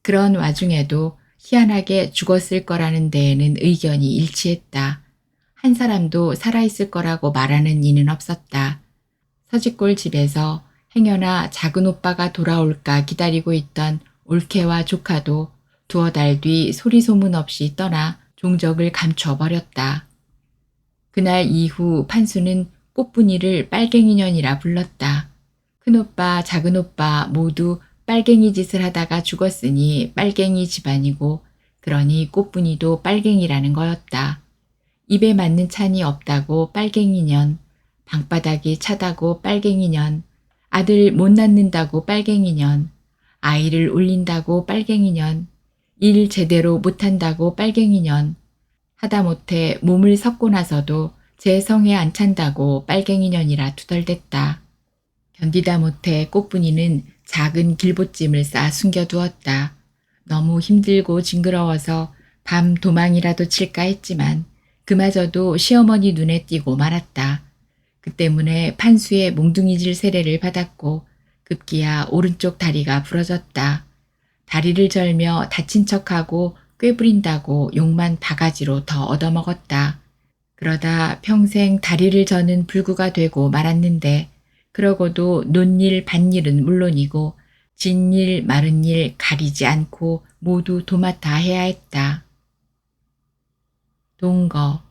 그런 와중에도 희한하게 죽었을 거라는 데에는 의견이 일치했다. 한 사람도 살아있을 거라고 말하는 이는 없었다. 서지골 집에서 행여나 작은 오빠가 돌아올까 기다리고 있던 올케와 조카도 두어 달 뒤 소리 소문 없이 떠나 종적을 감춰버렸다. 그날 이후 판수는 꽃분이를 빨갱이년이라 불렀다. 큰오빠, 작은오빠 모두 빨갱이 짓을 하다가 죽었으니 빨갱이 집안이고 그러니 꽃분이도 빨갱이라는 거였다. 입에 맞는 찬이 없다고 빨갱이년, 방바닥이 차다고 빨갱이년, 아들 못 낳는다고 빨갱이년, 아이를 울린다고 빨갱이년, 일 제대로 못한다고 빨갱이년, 하다못해 몸을 섞고 나서도 제 성에 안 찬다고 빨갱이년이라 투덜댔다. 견디다 못해 꽃분이는 작은 길보찜을 싸 숨겨두었다. 너무 힘들고 징그러워서 밤 도망이라도 칠까 했지만 그마저도 시어머니 눈에 띄고 말았다. 그 때문에 판수의 몽둥이질 세례를 받았고 급기야 오른쪽 다리가 부러졌다. 다리를 절며 다친 척하고 꾀부린다고 욕만 바가지로 더 얻어먹었다. 그러다 평생 다리를 저는 불구가 되고 말았는데 그러고도 논일 밭일은 물론이고 진일 마른일 가리지 않고 모두 도맡아 해야 했다. 동거.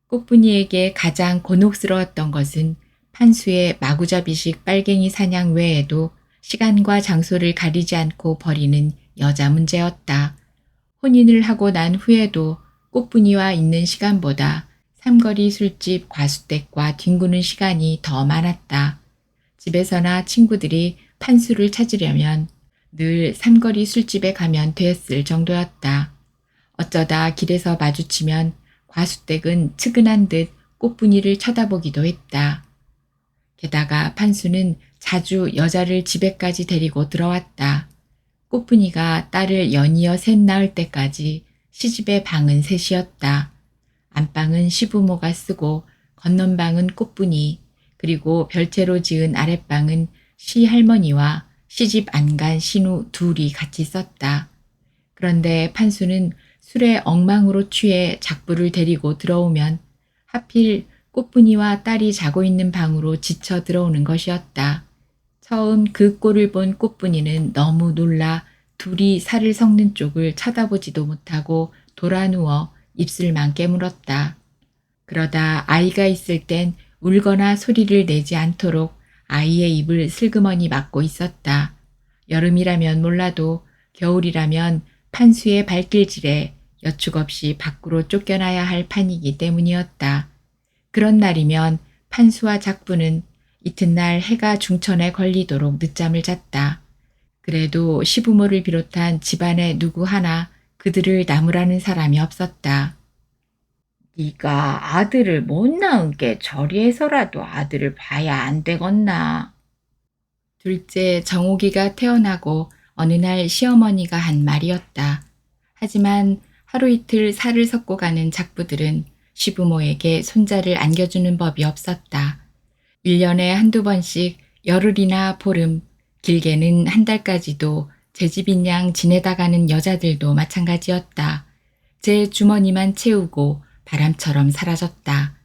꽃분이에게 가장 곤혹스러웠던 것은 판수의 마구잡이식 빨갱이 사냥 외에도 시간과 장소를 가리지 않고 벌이는 여자 문제였다. 혼인을 하고 난 후에도 꽃분이와 있는 시간보다 삼거리 술집 과수댁과 뒹구는 시간이 더 많았다. 집에서나 친구들이 판수를 찾으려면 늘 삼거리 술집에 가면 됐을 정도였다. 어쩌다 길에서 마주치면 과수댁은 측은한 듯 꽃분이를 쳐다보기도 했다. 게다가 판수는 자주 여자를 집에까지 데리고 들어왔다. 꽃분이가 딸을 연이어 셋 낳을 때까지 시집의 방은 셋이었다. 안방은 시부모가 쓰고 건넌방은 꽃분이 그리고 별채로 지은 아랫방은 시할머니와 시집 안 간 신우 둘이 같이 썼다. 그런데 판수는 술에 엉망으로 취해 작부를 데리고 들어오면 하필 꽃분이와 딸이 자고 있는 방으로 지쳐 들어오는 것이었다. 처음 그 꼴을 본 꽃분이는 너무 놀라 둘이 살을 섞는 쪽을 쳐다보지도 못하고 돌아누워 입술만 깨물었다. 그러다 아이가 있을 땐 울거나 소리를 내지 않도록 아이의 입을 슬그머니 막고 있었다. 여름이라면 몰라도 겨울이라면 판수의 발길질에 여축 없이 밖으로 쫓겨나야 할 판이기 때문이었다. 그런 날이면 판수와 작부는 이튿날 해가 중천에 걸리도록 늦잠을 잤다. 그래도 시부모를 비롯한 집안의 누구 하나 그들을 나무라는 사람이 없었다. 네가 아들을 못 낳은 게 저리해서라도 아들을 봐야 안 되겠나. 둘째 정옥이가 태어나고 어느 날 시어머니가 한 말이었다. 하지만 하루 이틀 살을 섞고 가는 작부들은 시부모에게 손자를 안겨주는 법이 없었다. 1년에 한두 번씩 열흘이나 보름, 길게는 한 달까지도 제 집인 양 지내다 가는 여자들도 마찬가지였다. 제 주머니만 채우고 바람처럼 사라졌다.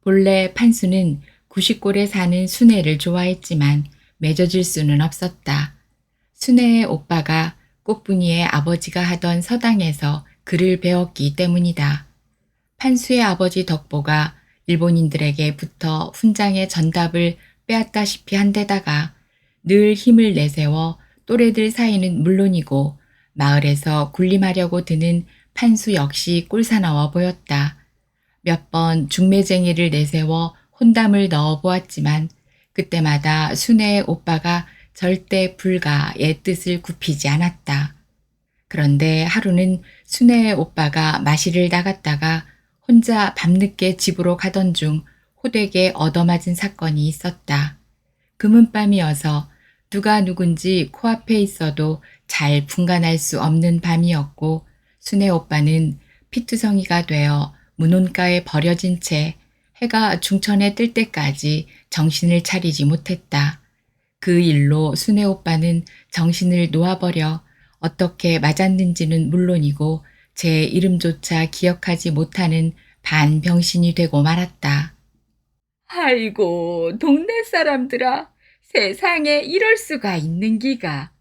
본래 판수는 구식골에 사는 순애를 좋아했지만 맺어질 수는 없었다. 순애의 오빠가 꽃분이의 아버지가 하던 서당에서 글을 배웠기 때문이다. 판수의 아버지 덕보가 일본인들에게 붙어 훈장의 전답을 빼앗다시피 한 데다가 늘 힘을 내세워 또래들 사이는 물론이고 마을에서 군림하려고 드는 판수 역시 꼴사나워 보였다. 몇 번 중매쟁이를 내세워 혼담을 넣어 보았지만 그때마다 순애의 오빠가 절대 불가의 뜻을 굽히지 않았다. 그런데 하루는 순애의 오빠가 마실을 나갔다가 혼자 밤늦게 집으로 가던 중 호되게 얻어맞은 사건이 있었다. 금은밤이어서 누가 누군지 코앞에 있어도 잘 분간할 수 없는 밤이었고 순애 오빠는 피투성이가 되어 문온가에 버려진 채 해가 중천에 뜰 때까지 정신을 차리지 못했다. 그 일로 순애 오빠는 정신을 놓아버려 어떻게 맞았는지는 물론이고 제 이름조차 기억하지 못하는 반병신이 되고 말았다. 아이고, 동네 사람들아, 세상에 이럴 수가 있는 기가.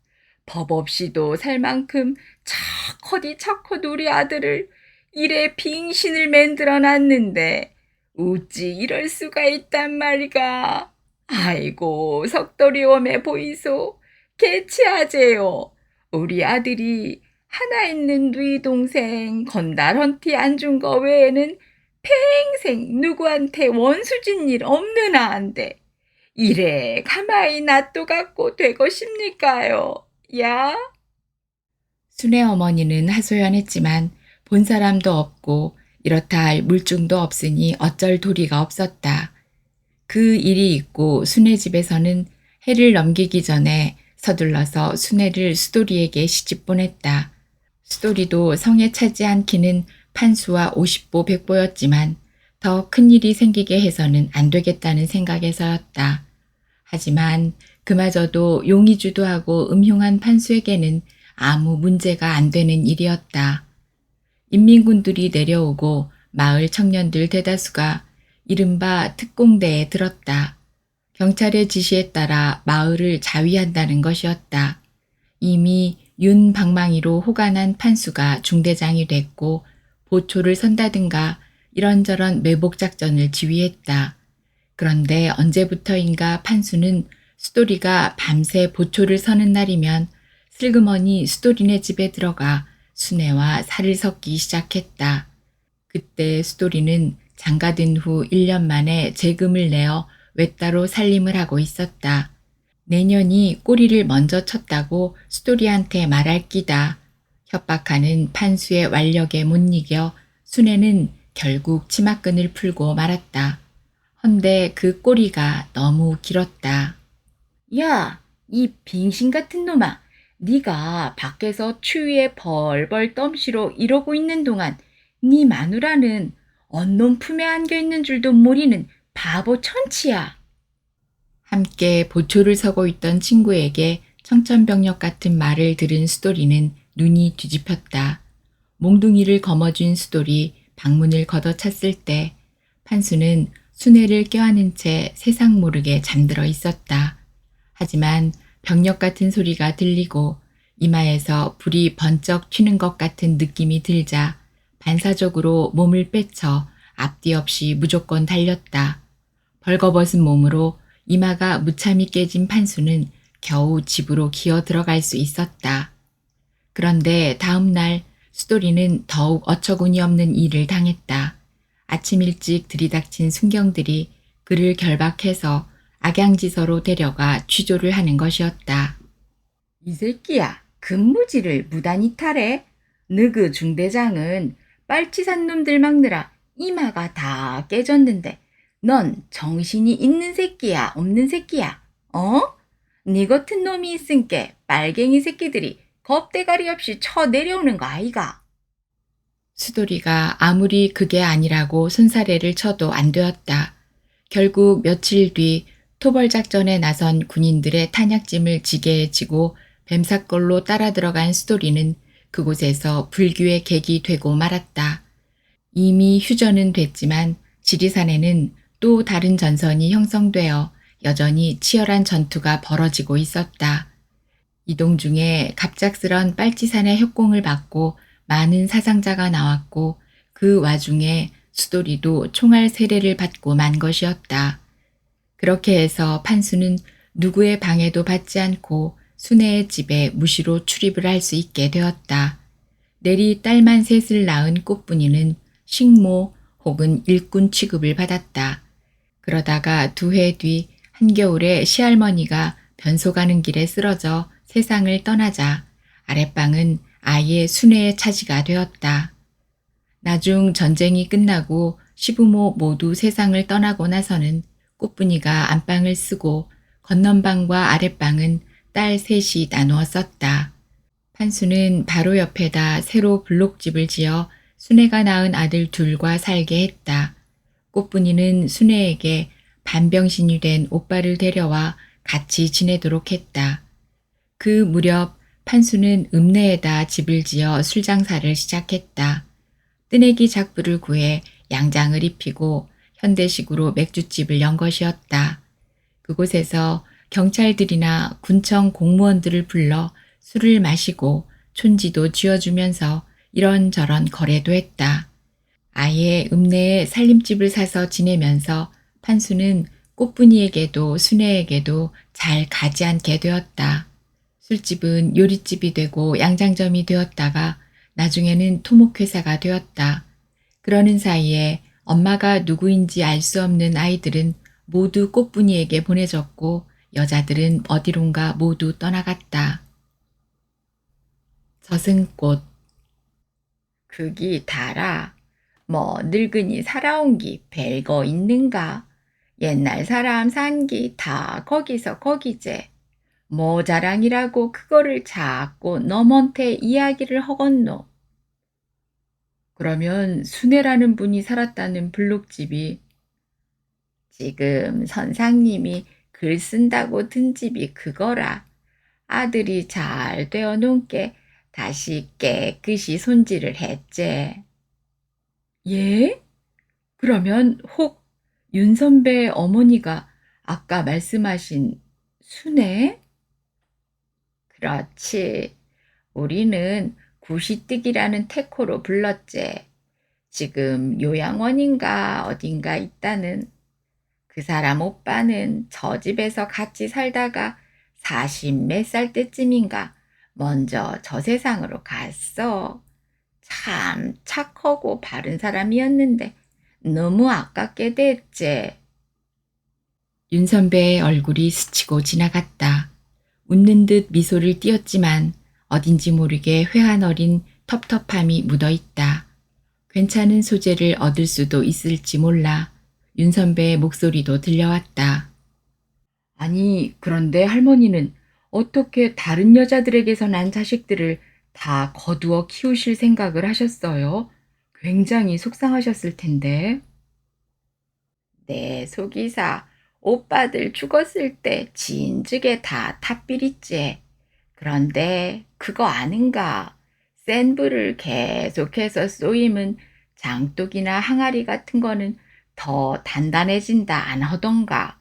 법 없이도 살 만큼 척 우리 아들을 이래 빙신을 만들어 놨는데 어찌 이럴 수가 있단 말이가. 아이고, 석돌이 오매 보이소. 개치하제요. 우리 아들이 하나 있는 누이 동생 건달헌티 안 준 거 외에는 평생 누구한테 원수진 일 없는 아한데 이래 가만히 놔둬 갖고 되고 싶니까요? 야? 순애 어머니는 하소연했지만 본 사람도 없고 이렇다 할 물증도 없으니 어쩔 도리가 없었다. 그 일이 있고 순애 집에서는 해를 넘기기 전에 서둘러서 순애를 수돌이에게 시집 보냈다. 수돌이도 성에 차지 않기는 판수와 50보 100보였지만 더 큰일이 생기게 해서는 안 되겠다는 생각에서였다. 하지만 그마저도 용의주도하고 음흉한 판수에게는 아무 문제가 안 되는 일이었다. 인민군들이 내려오고 마을 청년들 대다수가 이른바 특공대에 들었다. 경찰의 지시에 따라 마을을 자위한다는 것이었다. 이미 윤방망이로 호간한 판수가 중대장이 됐고 보초를 선다든가 이런저런 매복작전을 지휘했다. 그런데 언제부터인가 판수는 수돌이가 밤새 보초를 서는 날이면 슬그머니 수돌이네 집에 들어가 순애와 살을 섞기 시작했다. 그때 수돌이는 장가든 후 1년 만에 재금을 내어 외따로 살림을 하고 있었다. 내년이 꼬리를 먼저 쳤다고 수돌이한테 말할 끼다. 협박하는 판수의 완력에 못 이겨 순애는 결국 치마끈을 풀고 말았다. 헌데 그 꼬리가 너무 길었다. 야, 이 빙신 같은 놈아. 네가 밖에서 추위에 벌벌 떱시로 이러고 있는 동안 네 마누라는 언놈 품에 안겨있는 줄도 모르는 바보 천치야. 함께 보초를 서고 있던 친구에게 청천벽력 같은 말을 들은 수돌이는 눈이 뒤집혔다. 몽둥이를 거머쥔 수돌이 방문을 걷어찼을 때 판수는 순애를 껴안은 채 세상 모르게 잠들어 있었다. 하지만 병력 같은 소리가 들리고 이마에서 불이 번쩍 튀는 것 같은 느낌이 들자 반사적으로 몸을 빼쳐 앞뒤 없이 무조건 달렸다. 벌거벗은 몸으로 이마가 무참히 깨진 판수는 겨우 집으로 기어 들어갈 수 있었다. 그런데 다음 날 수돌이는 더욱 어처구니 없는 일을 당했다. 아침 일찍 들이닥친 순경들이 그를 결박해서 악양지서로 데려가 취조를 하는 것이었다. 이 새끼야, 근무지를 무단히 탈해? 너그 중대장은 빨치산 놈들 막느라 이마가 다 깨졌는데 넌 정신이 있는 새끼야, 없는 새끼야? 어? 네 같은 놈이 있은께 빨갱이 새끼들이 겁대가리 없이 쳐 내려오는 거 아이가? 수돌이가 아무리 그게 아니라고 손사래를 쳐도 안 되었다. 결국 며칠 뒤 토벌작전에 나선 군인들의 탄약짐을 지게에 지고 뱀사골로 따라 들어간 수돌이는 그곳에서 불규의 객이 되고 말았다. 이미 휴전은 됐지만 지리산에는 또 다른 전선이 형성되어 여전히 치열한 전투가 벌어지고 있었다. 이동 중에 갑작스런 빨치산의 협공을 받고 많은 사상자가 나왔고 그 와중에 수돌이도 총알 세례를 받고 만 것이었다. 그렇게 해서 판수는 누구의 방해도 받지 않고 순애의 집에 무시로 출입을 할 수 있게 되었다. 내리 딸만 셋을 낳은 꽃분이는 식모 혹은 일꾼 취급을 받았다. 그러다가 2해 뒤 한겨울에 시할머니가 변소 가는 길에 쓰러져 세상을 떠나자 아랫방은 아예 순애의 차지가 되었다. 나중 전쟁이 끝나고 시부모 모두 세상을 떠나고 나서는 꽃분이가 안방을 쓰고 건넌방과 아랫방은 딸 셋이 나누어 썼다. 판수는 바로 옆에다 새로 블록집을 지어 순애가 낳은 아들 둘과 살게 했다. 꽃분이는 순애에게 반병신이 된 오빠를 데려와 같이 지내도록 했다. 그 무렵 판수는 읍내에다 집을 지어 술장사를 시작했다. 뜨내기 작부를 구해 양장을 입히고 현대식으로 맥주집을 연 것이었다. 그곳에서 경찰들이나 군청 공무원들을 불러 술을 마시고 촌지도 쥐어주면서 이런저런 거래도 했다. 아예 읍내에 살림집을 사서 지내면서 판수는 꽃분이에게도 순애에게도 잘 가지 않게 되었다. 술집은 요리집이 되고 양장점이 되었다가 나중에는 토목회사가 되었다. 그러는 사이에 엄마가 누구인지 알 수 없는 아이들은 모두 꽃분이에게 보내졌고 여자들은 어디론가 모두 떠나갔다. 저승꽃. 그기 달아. 뭐 늙은이 살아온 기 별거 있는가? 옛날 사람 산 기 다 거기서 거기제. 뭐 자랑이라고 그거를 자꾸 너먼테 이야기를 허겄노. 그러면 순애라는 분이 살았다는 블록집이 지금 선상님이 글 쓴다고 든 집이 그거라. 아들이 잘 되어 놓게 다시 깨끗이 손질을 했제. 예? 그러면 혹 윤 선배 어머니가 아까 말씀하신 순애? 그렇지. 우리는 구시뜨기라는 태코로 불렀제. 지금 요양원인가 어딘가 있다는. 그 사람 오빠는 저 집에서 같이 살다가 40 몇 살 때쯤인가 먼저 저 세상으로 갔어. 참 착하고 바른 사람이었는데 너무 아깝게 됐제. 윤 선배의 얼굴이 스치고 지나갔다. 웃는 듯 미소를 띄었지만 어딘지 모르게 회한 어린 텁텁함이 묻어있다. 괜찮은 소재를 얻을 수도 있을지 몰라 윤 선배의 목소리도 들려왔다. 아니, 그런데 할머니는 어떻게 다른 여자들에게서 난 자식들을 다 거두어 키우실 생각을 하셨어요? 굉장히 속상하셨을 텐데. 네, 속이사. 오빠들 죽었을 때 진즉에 다 탑비리지. 그런데 그거 아는가? 센 불을 계속해서 쏘임은 장독이나 항아리 같은 거는 더 단단해진다 안 하던가.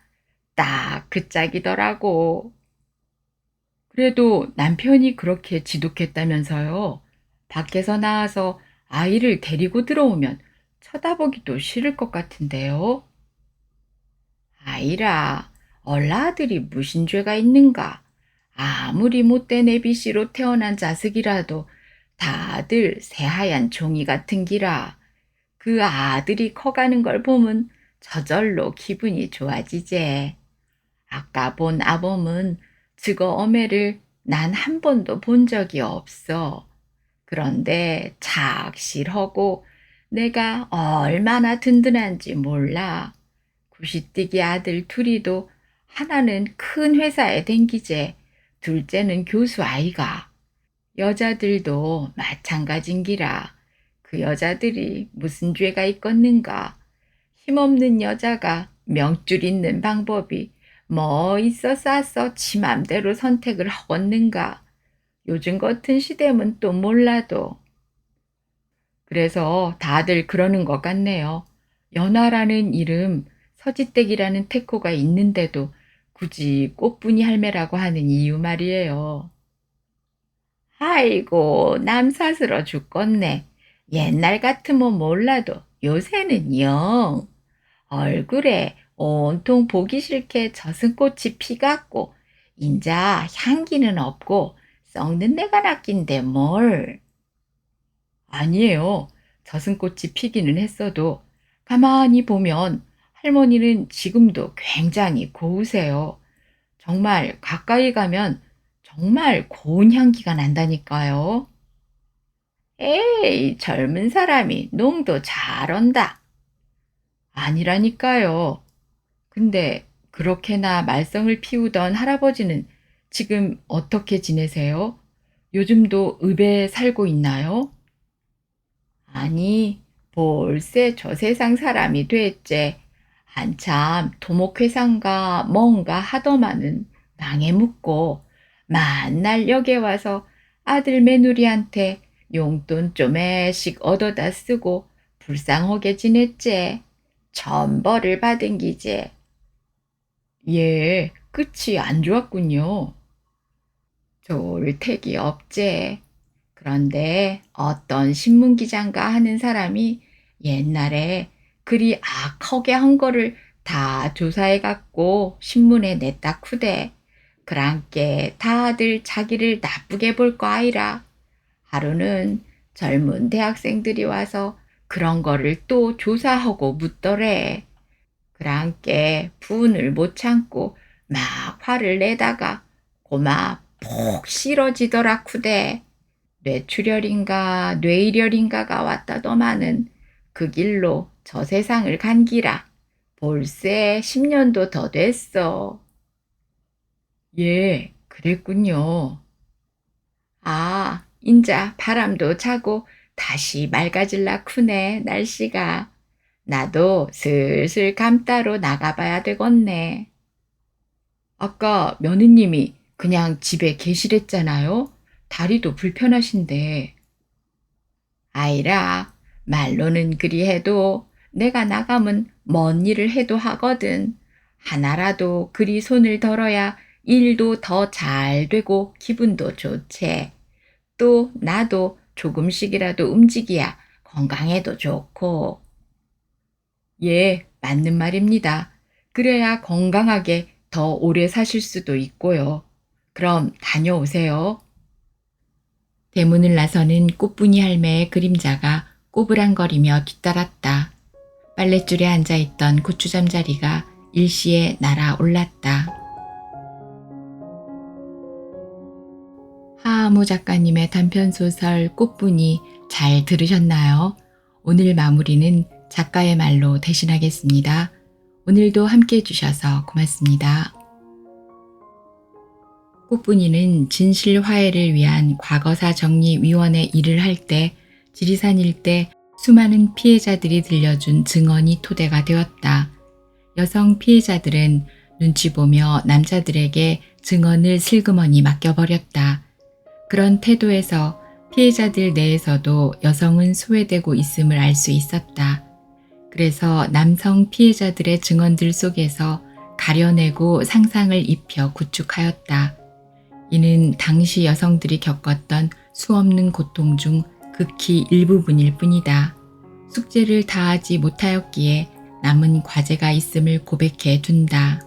딱 그 짝이더라고. 그래도 남편이 그렇게 지독했다면서요. 밖에서 나와서 아이를 데리고 들어오면 쳐다보기도 싫을 것 같은데요. 아이라, 얼라들이 무슨 죄가 있는가? 아무리 못된 애비씨로 태어난 자식이라도 다들 새하얀 종이 같은 기라. 그 아들이 커가는 걸 보면 저절로 기분이 좋아지제. 아까 본 아범은 저거 어매를 난 한 번도 본 적이 없어. 그런데 착실하고 내가 얼마나 든든한지 몰라. 구시띠기 아들 둘이도 하나는 큰 회사에 댕기제, 둘째는 교수 아이가. 여자들도 마찬가진기라. 그 여자들이 무슨 죄가 있겠는가. 힘없는 여자가 명줄 있는 방법이 뭐 있어 싸서 지 맘대로 선택을 하겠는가. 요즘 같은 시대면 또 몰라도. 그래서 다들 그러는 것 같네요. 연하라는 이름, 서지댁이라는 태코가 있는데도 굳이 꽃분이 할매라고 하는 이유 말이에요. 아이고, 남사스러 죽겠네. 옛날 같으면 몰라도 요새는 영. 얼굴에 온통 보기 싫게 젖은 꽃이 피갖고 인자 향기는 없고 썩는 내가 낚인데 뭘. 아니에요. 저승꽃이 피기는 했어도 가만히 보면 할머니는 지금도 굉장히 고우세요. 정말 가까이 가면 정말 고운 향기가 난다니까요. 에이, 젊은 사람이 농도 잘한다. 아니라니까요. 근데 그렇게나 말썽을 피우던 할아버지는 지금 어떻게 지내세요? 요즘도 읍에 살고 있나요? 아니, 볼세 저 세상 사람이 됐제. 한참 토목회상가 뭔가 하더만은 망해 묵고 만날 역에 와서 아들 며느리한테 용돈 쪼매씩 얻어다 쓰고 불쌍하게 지냈제. 천벌을 받은 기제. 예, 끝이 안 좋았군요. 좋을 택이 없제. 그런데 어떤 신문기장가 하는 사람이 옛날에 그리 악하게 한 거를 다 조사해 갖고 신문에 냈다 쿠대. 그랑께 다들 자기를 나쁘게 볼 거 아이라. 하루는 젊은 대학생들이 와서 그런 거를 또 조사하고 묻더래. 그랑께 분을 못 참고 막 화를 내다가 고마 폭 싫어지더라 쿠대. 뇌출혈인가 뇌일혈인가가 왔다더만은 그 길로 저 세상을 간 기라. 볼세 10년도 더 됐어. 예, 그랬군요. 아, 인자 바람도 차고 다시 맑아질라 크네, 날씨가. 나도 슬슬 감따로 나가봐야 되겠네. 아까 며느님이 그냥 집에 계시랬잖아요. 다리도 불편하신데. 아이라, 말로는 그리 해도 내가 나가면 먼 일을 해도 하거든. 하나라도 그리 손을 덜어야 일도 더 잘 되고 기분도 좋지. 또 나도 조금씩이라도 움직여야 건강에도 좋고. 예, 맞는 말입니다. 그래야 건강하게 더 오래 사실 수도 있고요. 그럼 다녀오세요. 대문을 나서는 꽃분이 할매의 그림자가 꼬부랑거리며 뒤따랐다. 빨랫줄에 앉아있던 고추잠자리가 일시에 날아올랐다. 하하무 작가님의 단편소설 꽃분이 잘 들으셨나요? 오늘 마무리는 작가의 말로 대신하겠습니다. 오늘도 함께 해주셔서 고맙습니다. 꽃분이는 진실 화해를 위한 과거사 정리위원회 일을 할 때 지리산 일대 수많은 피해자들이 들려준 증언이 토대가 되었다. 여성 피해자들은 눈치 보며 남자들에게 증언을 슬그머니 맡겨버렸다. 그런 태도에서 피해자들 내에서도 여성은 소외되고 있음을 알 수 있었다. 그래서 남성 피해자들의 증언들 속에서 가려내고 상상을 입혀 구축하였다. 이는 당시 여성들이 겪었던 수없는 고통 중 극히 일부분일 뿐이다. 숙제를 다하지 못하였기에 남은 과제가 있음을 고백해 둔다.